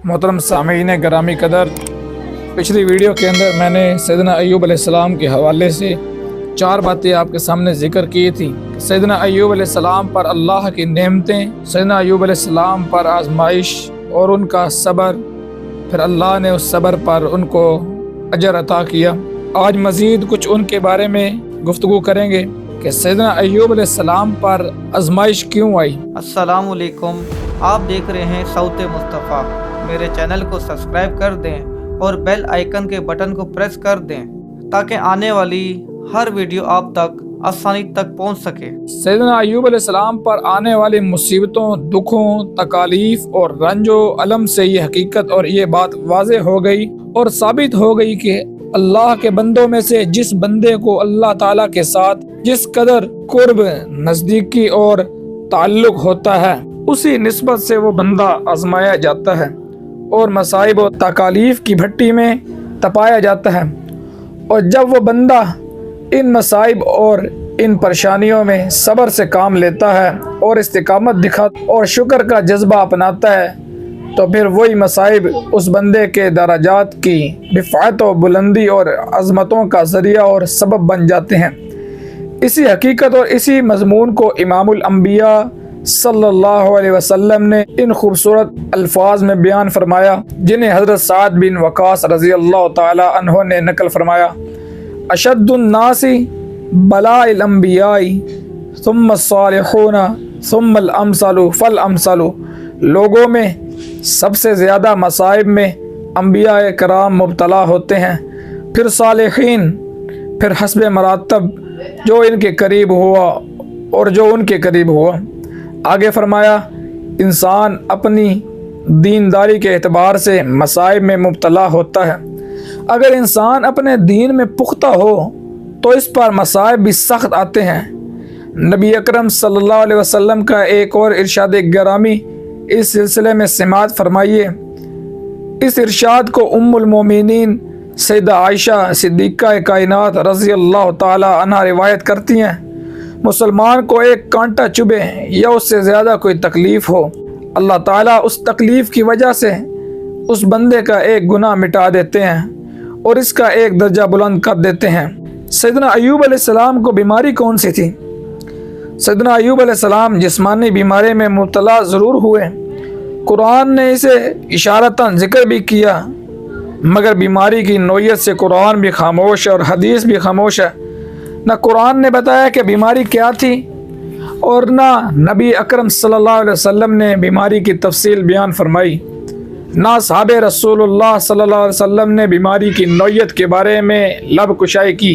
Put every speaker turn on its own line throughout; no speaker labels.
मोहतरम सामीन ग्रामी कदर, पिछली वीडियो के अंदर मैंने सैयदना अय्यूब अलैहिस्सलाम के हवाले से 4 बातें आपके सामने जिक्र की थी। सैयदना अय्यूब अलैहिस्सलाम पर अल्लाह की नेमतें, सैयदना अय्यूब अलैहिस्सलाम पर आजमाइश और उनका सब्र, फिर अल्लाह ने उस सब्र पर उनको अजर अता किया। आज मज़ीद कुछ उनके बारे में गुफ्तगू करेंगे कि सैयदना अय्यूब अलैहिस्सलाम पर आजमाइश क्यों आई।
अस्सलाम वालेकुम, आप देख रहे हैं सौत मुस्तफ़ा। मेरे चैनल को सब्सक्राइब कर दें और बेल आइकन के बटन को प्रेस कर दें ताकि आने वाली हर वीडियो आप तक आसानी तक पहुंच सके।
सैयदना अय्यूब अलैहिस्सलाम पर आने वाली मुसीबतों, दुखों, तकालीफ और रंजो अलम से ये हकीकत और ये बात वाज़ेह हो गई और साबित हो गई कि अल्लाह के बंदों में से जिस बंदे को अल्लाह ताला के साथ जिस कदर कुर्ब, नज़दीकी और ताल्लुक होता है, उसी निस्बत से वो बंदा आजमाया जाता है और मसाइब और तकालीफ की भट्टी में तपाया जाता है। और जब वो बंदा इन मसाइब और इन परेशानियों में सब्र से काम लेता है और इस्तिकामत दिखाता और शुक्र का जज्बा अपनाता है, तो फिर वही मसाइब उस बंदे के दराजात की रिफ़ात और बुलंदी और अज़मतों का ज़रिया और सबब बन जाते हैं। इसी हकीकत और इसी मज़मून को इमामुल अंबिया सल्लल्लाहु अलैहि वसल्लम ने इन खूबसूरत अल्फाज में बयान फरमाया, जिन्हें हज़रत साद बिन वक़ास रज़ी अल्लाह ताला अन्हो ने नकल फरमाया। अशद्दुन नासी बलाइल अंबियाई सुम्मा सालिहूना सुम्मल अमसालु फल अमसालु। लोगों में सबसे ज़्यादा मसाइब में अंबिया कराम मुब्तला होते हैं, फिर सालिहीन, फिर हस्ब मरातब जो इनके करीब हुआ और जो उनके करीब हुआ। आगे फरमाया, इंसान अपनी दीनदारी के एतबार से मसाइब में मुब्तला होता है। अगर इंसान अपने दीन में पुख्ता हो तो इस पर मसाइब भी सख्त आते हैं। नबी अकरम सल्लल्लाहु अलैहि वसल्लम का एक और इरशाद गिरामी इस सिलसिले में समाअत फरमाइए। इस इरशाद को उम्मुल मोमिनीन सैयदा आयशा सिद्दीक़ा कायनात रज़ी अल्लाह ताला अन्हा रिवायत करती हैं। मुसलमान को एक कांटा चुभे या उससे ज़्यादा कोई तकलीफ़ हो, अल्लाह ताला उस तकलीफ़ की वजह से उस बंदे का एक गुनाह मिटा देते हैं और इसका एक दर्जा बुलंद कर देते हैं। सैयदना अय्यूब अलैहिस्सलाम को बीमारी कौन सी थी? सैयदना अय्यूब अलैहिस्सलाम जिस्मानी बीमारी में मुब्तला ज़रूर हुए। कुरान ने इसे इशारतन ज़िक्र भी किया, मगर बीमारी की नौयत से कुरान भी खामोश और हदीस भी खामोश है। न कुरान ने बताया कि बीमारी क्या थी और ना नबी अकरम सल्लल्लाहु अलैहि वसल्लम ने बीमारी की तफसील बयान फरमाई। ना साहबे रसूलुल्लाह सल्लल्लाहु अलैहि वसल्लम ने बीमारी की नौयत के बारे में लब कुशाई की।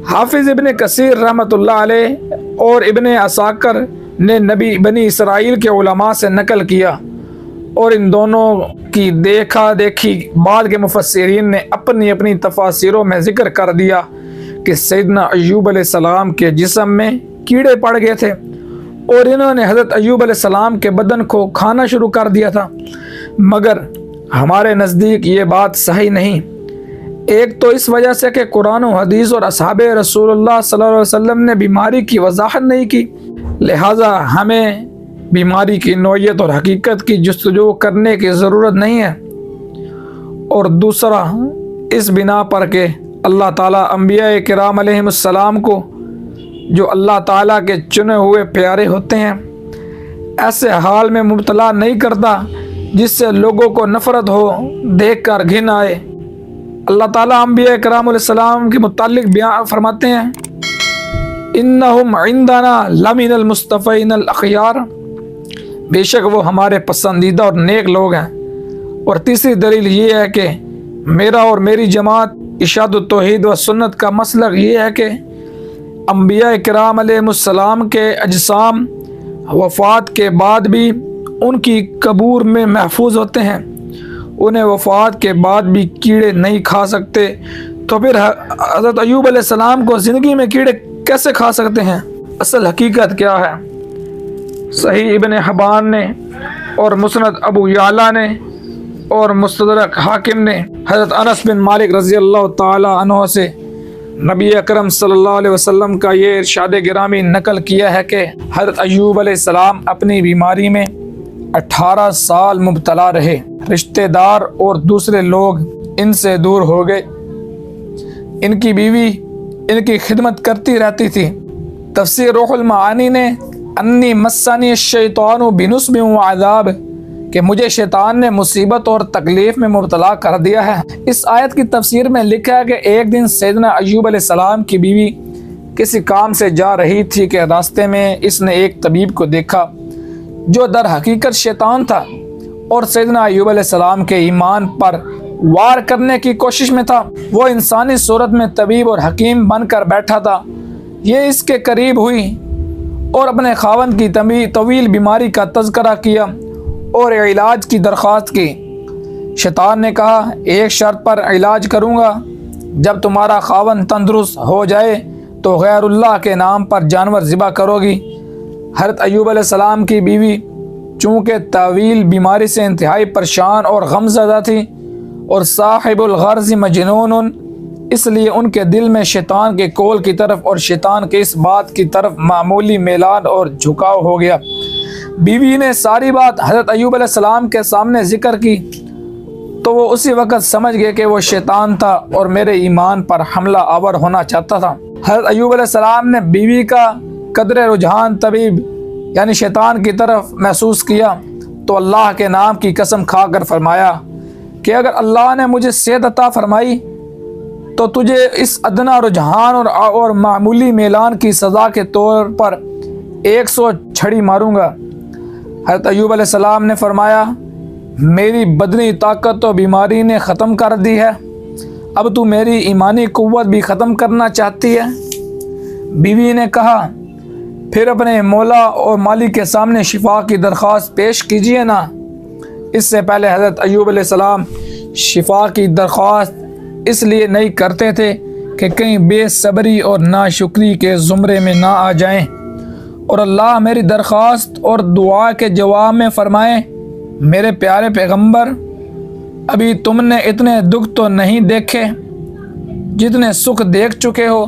हाफिज़ इब्ने कसीर रहमतुल्लाह अलैह और इब्ने असाकर ने नबी बनी इसराइल के उलमा से नकल किया और इन दोनों की देखा देखी बाद के मुफस्सिरीन ने अपनी अपनी तफासिरों में ज़िक्र कर दिया कि सैयदना अय्यूब अलैहिस्सलाम के जिस्म में कीड़े पड़ गए थे और इन्होंने हज़रत अय्यूब अलैहिस्सलाम के बदन को खाना शुरू कर दिया था। मगर हमारे नज़दीक ये बात सही नहीं। एक तो इस वजह से कि कुरान और हदीस और असहाबे रसूलुल्लाह सल्लल्लाहु अलैहि वसल्लम ने बीमारी की वजाहत नहीं की, लिहाजा हमें बीमारी की नौयत और हकीकत की जुस्तजू करने की ज़रूरत नहीं है। और दूसरा, इस बिना पर के अल्लाह ताला अंबिया किराम अलैहिमुस्सलाम को, जो अल्लाह ताला के चुने हुए प्यारे होते हैं, ऐसे हाल में मुब्तला नहीं करता जिससे लोगों को नफ़रत हो, देख कर घिन आए। अल्लाह ताला अंबिया किराम अलैहिस्सलाम के मुताल्लिक़ बयान फरमाते हैं, इन्नहुम इंदना लमिनल मुस्तफ़ीनल अख़यार, बेशक वो हमारे पसंदीदा और नेक लोग हैं। और तीसरी दलील ये है कि मेरा और मेरी जमात इशादुत तौहीद व सुन्नत का मसलक ये है कि अंबिया किराम अलैहिमुस्सलाम के अजसाम वफ़ात के बाद भी उनकी कबूर में महफूज होते हैं। उन्हें वफ़ात के बाद भी कीड़े नहीं खा सकते, तो फिर हज़रत अय्यूब अलैहिस्सलाम को ज़िंदगी में कीड़े कैसे खा सकते हैं? असल हकीकत क्या है? सही इब्ने हबान ने और मुस्नद अबू याला ने और मुस्तदरक हाकिम ने हज़रत अनस बिन मालिक रज़ी अल्लाह ताला अन्हु से नबी अकरम सल्लल्लाहु अलैहि वसल्लम का ये इरशाद गिरामी नकल किया है कि हज़रत अय्यूब अलैहिस्सलाम अपनी बीमारी में 18 साल मुब्तला रहे। रिश्तेदार और दूसरे लोग इनसे दूर हो गए। इनकी बीवी इनकी खिदमत करती रहती थी। तफसीर रूहुल मानी ने अन्नी मस्सानी शैतानु बिनुस्बिन व अज़ाब कि मुझे शैतान ने मुसीबत और तकलीफ़ में मुब्तला कर दिया है। इस आयत की तफसीर में लिखा है कि एक दिन सैयदना अय्यूब अलैहिस्सलाम की बीवी किसी काम से जा रही थी कि रास्ते में इसने एक तबीब को देखा जो दर हकीकत शैतान था और सैयदना अय्यूब अलैहिस्सलाम के ईमान पर वार करने की कोशिश में था। वो इंसानी सूरत में तबीब और हकीम बनकर बैठा था। ये इसके करीब हुई और अपने खावन की तवील बीमारी का तज़किरा किया और इलाज की दरख्वास्त की। शैतान ने कहा, एक शर्त पर इलाज करूँगा, जब तुम्हारा खावन तंदुरुस्त हो जाए तो गैरुल्लाह के नाम पर जानवर ज़िबा करोगी। हज़रत अय्यूब अलैहिस्सलाम की बीवी चूँकि तवील बीमारी से इंतहाई परेशान और गमज़दा थी और साहिबुल गर्ज़ मजनून, इसलिए उनके दिल में शैतान के कौल की तरफ और शैतान के इस बात की तरफ मामूली मेलान और झुकाव हो गया। बीवी ने सारी बात हज़रत अय्यूब अलैहिस्सलाम के सामने ज़िक्र की तो वो उसी वक़्त समझ गए कि वो शैतान था और मेरे ईमान पर हमला आवर होना चाहता था। हज़रत अय्यूब अलैहिस्सलाम ने बीवी का कदर रुझान तबीब यानी शैतान की तरफ महसूस किया तो अल्लाह के नाम की कसम खाकर फरमाया कि अगर अल्लाह ने मुझे सेहत अता फरमाई तो तुझे इस अदना रुझान और मामूली मेलान की सज़ा के तौर पर 100 छड़ी मारूंगा। हज़रत अय्यूब अलैहिस्सलाम ने फरमाया, मेरी बदनी ताकत तो बीमारी ने ख़त्म कर दी है, अब तू मेरी ईमानी कुव्वत भी ख़त्म करना चाहती है। बीवी ने कहा, फिर अपने मौला और मालिक के सामने शिफा की दरख्वास्त पेश कीजिए ना। इससे पहले हज़रत अय्यूब अलैहिस्सलाम शिफा की दरख्वास्त इसलिए नहीं करते थे कि कहीं बेसब्री और नाशुक्री के ज़ुमरे में ना आ जाएं और अल्लाह मेरी दरख्वास्त और दुआ के जवाब में फ़रमाए, मेरे प्यारे पैगंबर, अभी तुमने इतने दुख तो नहीं देखे जितने सुख देख चुके हो,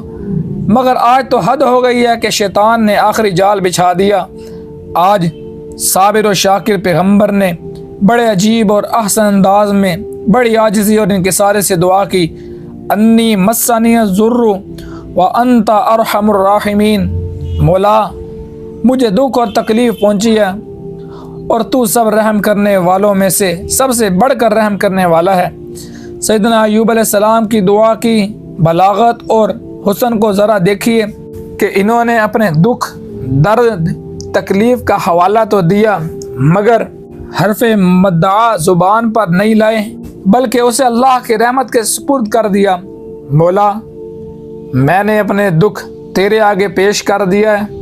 मगर आज तो हद हो गई है कि शैतान ने आखिरी जाल बिछा दिया। आज साबिर और शाकिर पैगंबर ने बड़े अजीब और अहसन अंदाज में बड़ी आजिज़ी और इंकिसारे से दुआ की, अन्नी मस्सानी ज़ुर्रु व अंता अरहमुर राहिमीन, मौला मुझे दुख और तकलीफ़ पहुँची है और तू सब रहम करने वालों में से सबसे बढ़कर रहम करने वाला है। सैयदना अय्यूब अलैहिस्सलाम की दुआ की बलागत और हुस्न को ज़रा देखिए कि इन्होंने अपने दुख दर्द तकलीफ़ का हवाला तो दिया मगर हरफ़े मद्दा ज़ुबान पर नहीं लाए, बल्कि उसे अल्लाह की रहमत के सुपुर्द कर दिया। मौला मैंने अपने दुख तेरे आगे पेश कर दिया है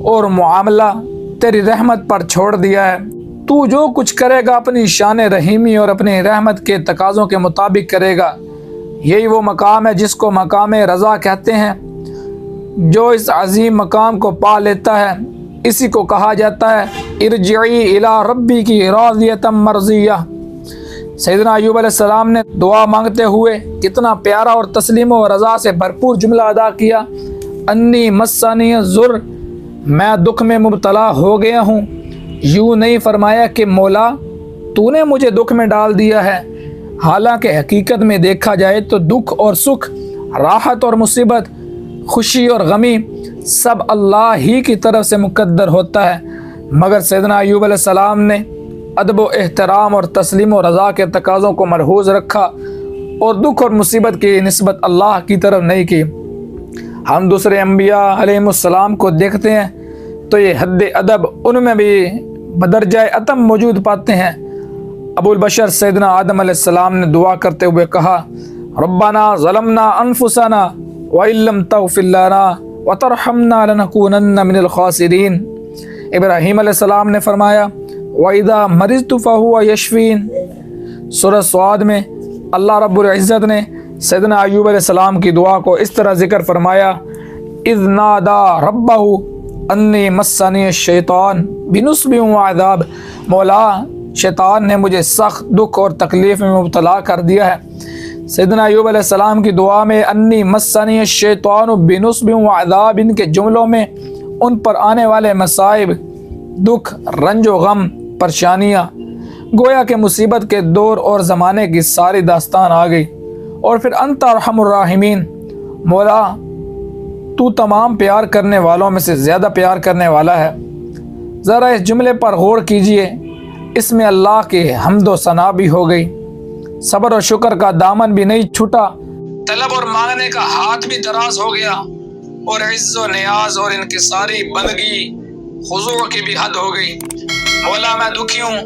और मुआमला तेरी रहमत पर छोड़ दिया है। तू जो कुछ करेगा अपनी शान रहीमी और अपनी रहमत के तकाज़ों के मुताबिक करेगा। यही वो मकाम है जिसको मकाम रज़ा कहते हैं। जो इस अजीम मकाम को पा लेता है इसी को कहा जाता है इरजिई इला रब्बी की राज़ियतम मर्ज़िया। सैयदना अय्यूब अलैहिस्सलाम ने दुआ मांगते हुए कितना प्यारा और तस्लीम व रज़ा से भरपूर जुमला अदा किया, अन्नी मस्सानी ज़ुर, मैं दुख में मुब्तला हो गया हूँ। यूँ नहीं फरमाया कि मौला तूने मुझे दुख में डाल दिया है, हालांकि हकीकत में देखा जाए तो दुख और सुख, राहत और मुसीबत, खुशी और गमी सब अल्लाह ही की तरफ से मुकद्दर होता है। मगर सैयदना अय्यूब अलैहिस्सलाम ने अदब व एहतराम और तस्लीम व रज़ा के तकाज़ों को मरहूज़ रखा और दुख और मुसीबत की निस्बत अल्लाह की तरफ नहीं की। हम दूसरे अम्बिया अलैहिमुस्सलाम को देखते हैं तो ये हद अदब उनमें भी बदरजाए अतम मौजूद पाते हैं। अबुल बशर सैयदना आदम अलैहिस्सलाम ने दुआ करते हुए कहा, रब्बना ज़लमना अनफुसना व इल्लम तग़फिर लना व तरहमना लनकूनन्ना मिनल खासिरीन। इब्राहीम अलैहिस्सलाम ने फरमाया, व इज़ा मरिज़तु फहुव यशफ़ीन। सूरह स्वाद में अल्लाह रब्बुल इज़्ज़त ने सैयदना अय्यूब अलैहिस्सलाम की दुआ को इस तरह जिक्र फरमाया, इज़ नादा रब्बहु अन्नी मस्सनी शैतान बिनुस्बिन व अज़ाब, मौला शैतान ने मुझे सख्त दुख और तकलीफ़ में मुब्तला कर दिया है। सैयदना अय्यूब अलैहिस्सलाम की दुआ में अन्नी मस्सनी शैतान बिनुस्बिन व अज़ाब, इनके जुमलों में उन पर आने वाले मसाइब, दुख, रंजो गम परेशानियाँ, गोया के मुसीबत के दौर और ज़माने की सारी दास्तान आ गई। और फिर अंता अरहमुर राहिमीन, मौला तू तमाम प्यार करने वालों में से ज़्यादा प्यार करने वाला है। ज़रा इस जुमले पर गौर कीजिए, इसमें अल्लाह के हम्दो सना भी हो गई, सब्र और शुक्र का दामन भी नहीं छूटा, तलब और मांगने का हाथ भी दराज हो गया, और इज्जो नियाज और इनकिसारी बंदगी हुजूर की भी हद हो गई। मौला मैं दुखी हूँ,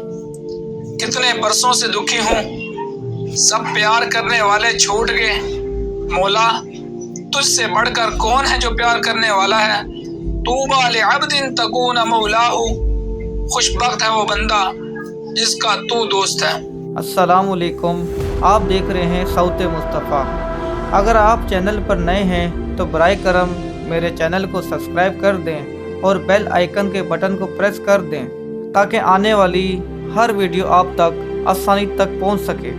कितने बरसों से दुखी हूँ, सब प्यार करने वाले छूट गए। मौला तुझसे बढ़कर कौन है जो प्यार करने वाला है। तूबा लिअब्दिन तकून मौलाहु, खुशबख्त है वो बंदा जिसका तू दोस्त है।
अस्सलामुअलैकुम, आप देख रहे हैं सौते मुस्तफ़ा। अगर आप चैनल पर नए हैं तो बराए करम मेरे चैनल को सब्सक्राइब कर दें और बेल आइकन के बटन को प्रेस कर दें ताकि आने वाली हर वीडियो आप तक आसानी तक पहुंच सके।